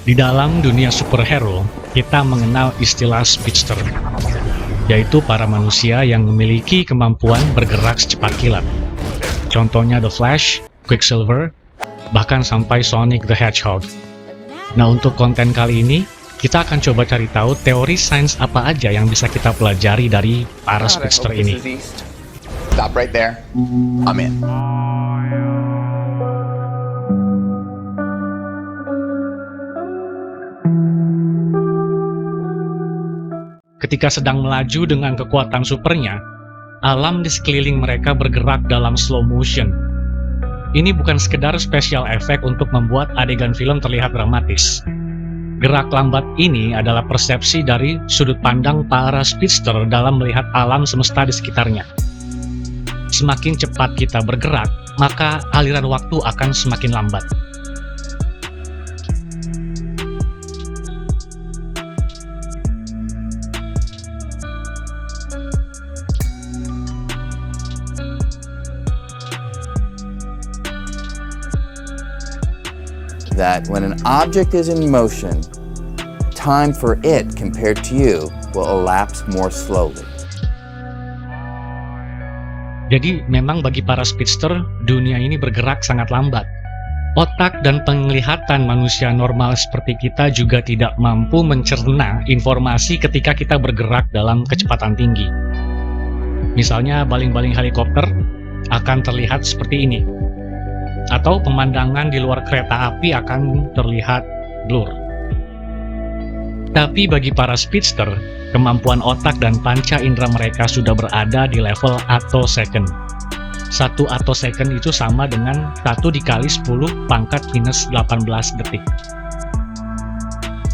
Di dalam dunia superhero, kita mengenal istilah speedster, yaitu para manusia yang memiliki kemampuan bergerak secepat kilat. Contohnya The Flash, Quicksilver, bahkan sampai Sonic the Hedgehog. Nah, untuk konten kali ini, kita akan coba cari tahu teori sains apa aja yang bisa kita pelajari dari para speedster ini. Stop right there. I'm in. Ketika sedang melaju dengan kekuatan supernya, alam di sekeliling mereka bergerak dalam slow motion. Ini bukan sekedar special effect untuk membuat adegan film terlihat dramatis. Gerak lambat ini adalah persepsi dari sudut pandang para speedster dalam melihat alam semesta di sekitarnya. Semakin cepat kita bergerak, maka aliran waktu akan semakin lambat. That when an object is in motion, time for it compared to you will elapse more slowly. Jadi memang bagi para speedster, dunia ini bergerak sangat lambat. Otak dan penglihatan manusia normal seperti kita juga tidak mampu mencerna informasi ketika kita bergerak dalam kecepatan tinggi. Misalnya baling-baling helikopter akan terlihat seperti ini. Atau pemandangan di luar kereta api akan terlihat blur. Tapi bagi para speedster, kemampuan otak dan panca indera mereka sudah berada di level attosecond. 1 attosecond itu sama dengan 1 dikali 10 pangkat minus 18 detik.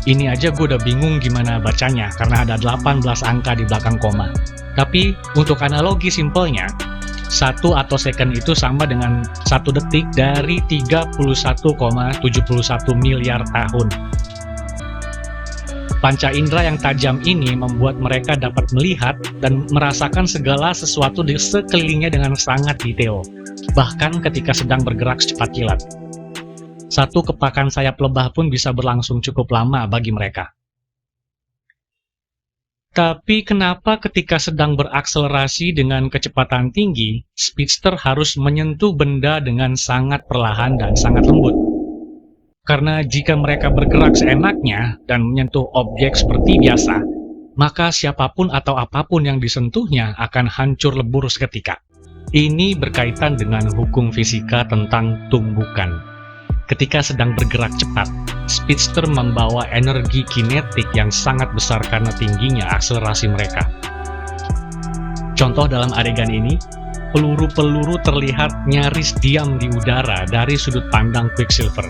Ini aja gue udah bingung gimana bacanya, karena ada 18 angka di belakang koma. Tapi untuk analogi simpelnya, 1 attosecond itu sama dengan 1 detik dari 31,71 miliar tahun. Panca indera yang tajam ini membuat mereka dapat melihat dan merasakan segala sesuatu di sekelilingnya dengan sangat detail, bahkan ketika sedang bergerak secepat kilat. 1 kepakan sayap lebah pun bisa berlangsung cukup lama bagi mereka. Tapi kenapa ketika sedang berakselerasi dengan kecepatan tinggi, speedster harus menyentuh benda dengan sangat perlahan dan sangat lembut? Karena jika mereka bergerak seenaknya dan menyentuh objek seperti biasa, maka siapapun atau apapun yang disentuhnya akan hancur lebur seketika. Ini berkaitan dengan hukum fisika tentang tumbukan. Ketika sedang bergerak cepat, speedster membawa energi kinetik yang sangat besar karena tingginya akselerasi mereka. Contoh dalam adegan ini, peluru-peluru terlihat nyaris diam di udara dari sudut pandang Quicksilver.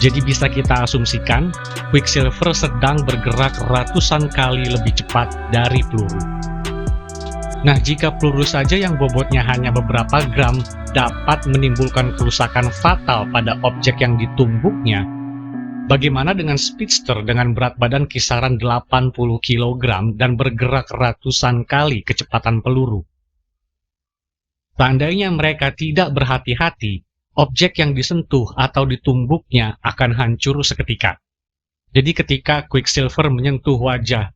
Jadi bisa kita asumsikan, Quicksilver sedang bergerak ratusan kali lebih cepat dari peluru. Nah, jika peluru saja yang bobotnya hanya beberapa gram dapat menimbulkan kerusakan fatal pada objek yang ditumbuknya, bagaimana dengan speedster dengan berat badan kisaran 80 kg dan bergerak ratusan kali kecepatan peluru? Seandainya mereka tidak berhati-hati, objek yang disentuh atau ditumbuknya akan hancur seketika. Jadi ketika Quicksilver menyentuh wajah,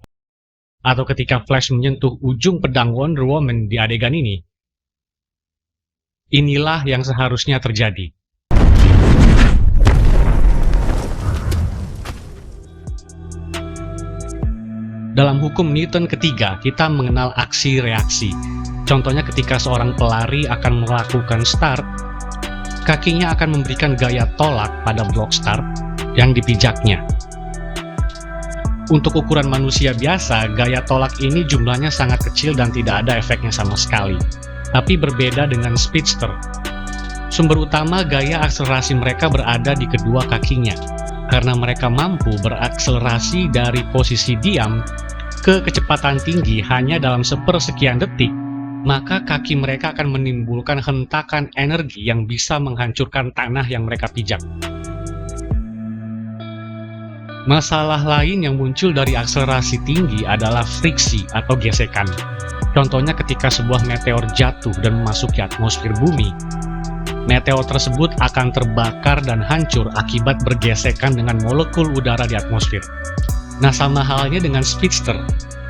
atau ketika Flash menyentuh ujung pedang Wonder Woman di adegan ini, inilah yang seharusnya terjadi. Dalam hukum Newton ketiga, kita mengenal aksi-reaksi. Contohnya ketika seorang pelari akan melakukan start, kakinya akan memberikan gaya tolak pada blok start yang dipijaknya. Untuk ukuran manusia biasa, gaya tolak ini jumlahnya sangat kecil dan tidak ada efeknya sama sekali. Tapi berbeda dengan speedster. Sumber utama gaya akselerasi mereka berada di kedua kakinya, karena mereka mampu berakselerasi dari posisi diam ke kecepatan tinggi hanya dalam sepersekian detik, maka kaki mereka akan menimbulkan hentakan energi yang bisa menghancurkan tanah yang mereka pijak. Masalah lain yang muncul dari akselerasi tinggi adalah friksi atau gesekan. Contohnya ketika sebuah meteor jatuh dan memasuki atmosfer bumi, meteor tersebut akan terbakar dan hancur akibat bergesekan dengan molekul udara di atmosfer. Nah, sama halnya dengan speedster.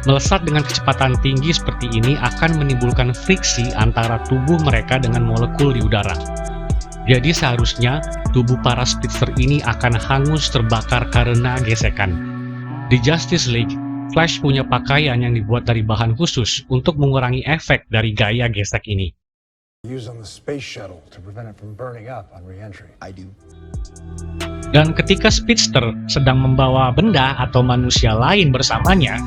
Melesat dengan kecepatan tinggi seperti ini akan menimbulkan friksi antara tubuh mereka dengan molekul di udara. Jadi seharusnya tubuh para speedster ini akan hangus terbakar karena gesekan. Di Justice League, Flash punya pakaian yang dibuat dari bahan khusus untuk mengurangi efek dari gaya gesek ini. Used on the space shuttle to prevent it from burning up on re-entry. I do. Dan ketika speedster sedang membawa benda atau manusia lain bersamanya,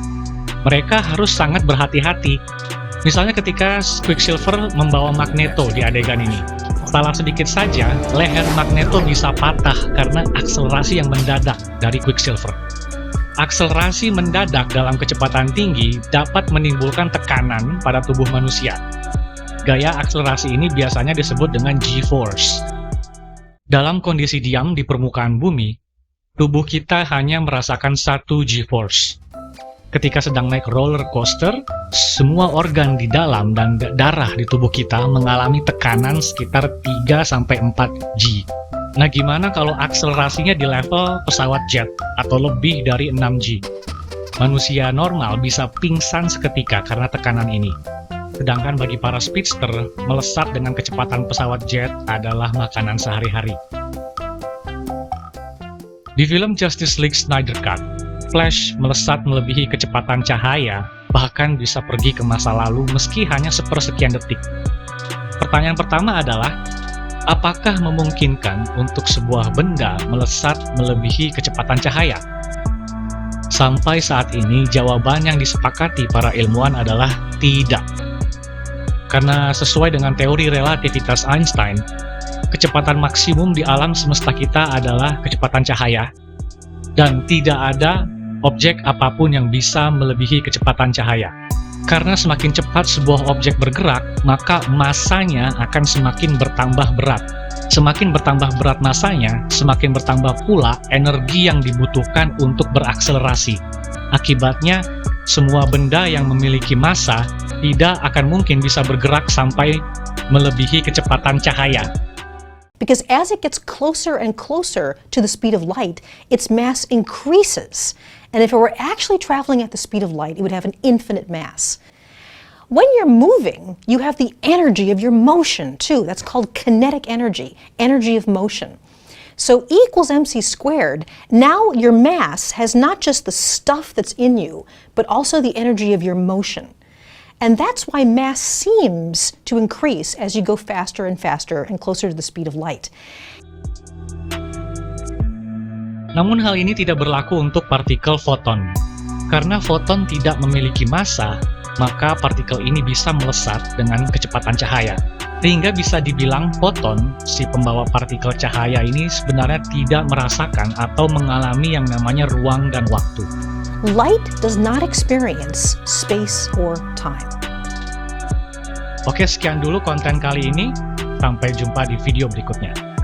mereka harus sangat berhati-hati. Misalnya ketika Quicksilver membawa Magneto di adegan ini. Salah sedikit saja, leher Magneto bisa patah karena akselerasi yang mendadak dari Quicksilver. Akselerasi mendadak dalam kecepatan tinggi dapat menimbulkan tekanan pada tubuh manusia. Gaya akselerasi ini biasanya disebut dengan G-force. Dalam kondisi diam di permukaan bumi, tubuh kita hanya merasakan satu G-force. Ketika sedang naik roller coaster, semua organ di dalam dan darah di tubuh kita mengalami tekanan sekitar 3-4 G. Nah, gimana kalau akselerasinya di level pesawat jet atau lebih dari 6 G? Manusia normal bisa pingsan seketika karena tekanan ini. Sedangkan bagi para speedster, melesat dengan kecepatan pesawat jet adalah makanan sehari-hari. Di film Justice League Snyder Cut, Flash melesat melebihi kecepatan cahaya, bahkan bisa pergi ke masa lalu meski hanya sepersekian detik. Pertanyaan pertama adalah, apakah memungkinkan untuk sebuah benda melesat melebihi kecepatan cahaya? Sampai saat ini, jawaban yang disepakati para ilmuwan adalah tidak. Karena sesuai dengan teori relativitas Einstein, kecepatan maksimum di alam semesta kita adalah kecepatan cahaya, dan tidak ada objek apapun yang bisa melebihi kecepatan cahaya. Karena semakin cepat sebuah objek bergerak, maka masanya akan semakin bertambah berat. Semakin bertambah berat masanya, semakin bertambah pula energi yang dibutuhkan untuk berakselerasi. Akibatnya, semua benda yang memiliki massa tidak akan mungkin bisa bergerak sampai melebihi kecepatan cahaya. Because as it gets closer and closer to the speed of light, its mass increases. And if it were actually traveling at the speed of light, it would have an infinite mass. When you're moving, you have the energy of your motion too. That's called kinetic energy, energy of motion. So E equals mc squared, now your mass has not just the stuff that's in you, but also the energy of your motion. And that's why mass seems to increase as you go faster and faster and closer to the speed of light. Namun hal ini tidak berlaku untuk partikel foton. Karena foton tidak memiliki massa, maka partikel ini bisa melesat dengan kecepatan cahaya. Sehingga bisa dibilang foton, si pembawa partikel cahaya ini sebenarnya tidak merasakan atau mengalami yang namanya ruang dan waktu. Light does not experience space or time. Oke, sekian dulu konten kali ini. Sampai jumpa di video berikutnya.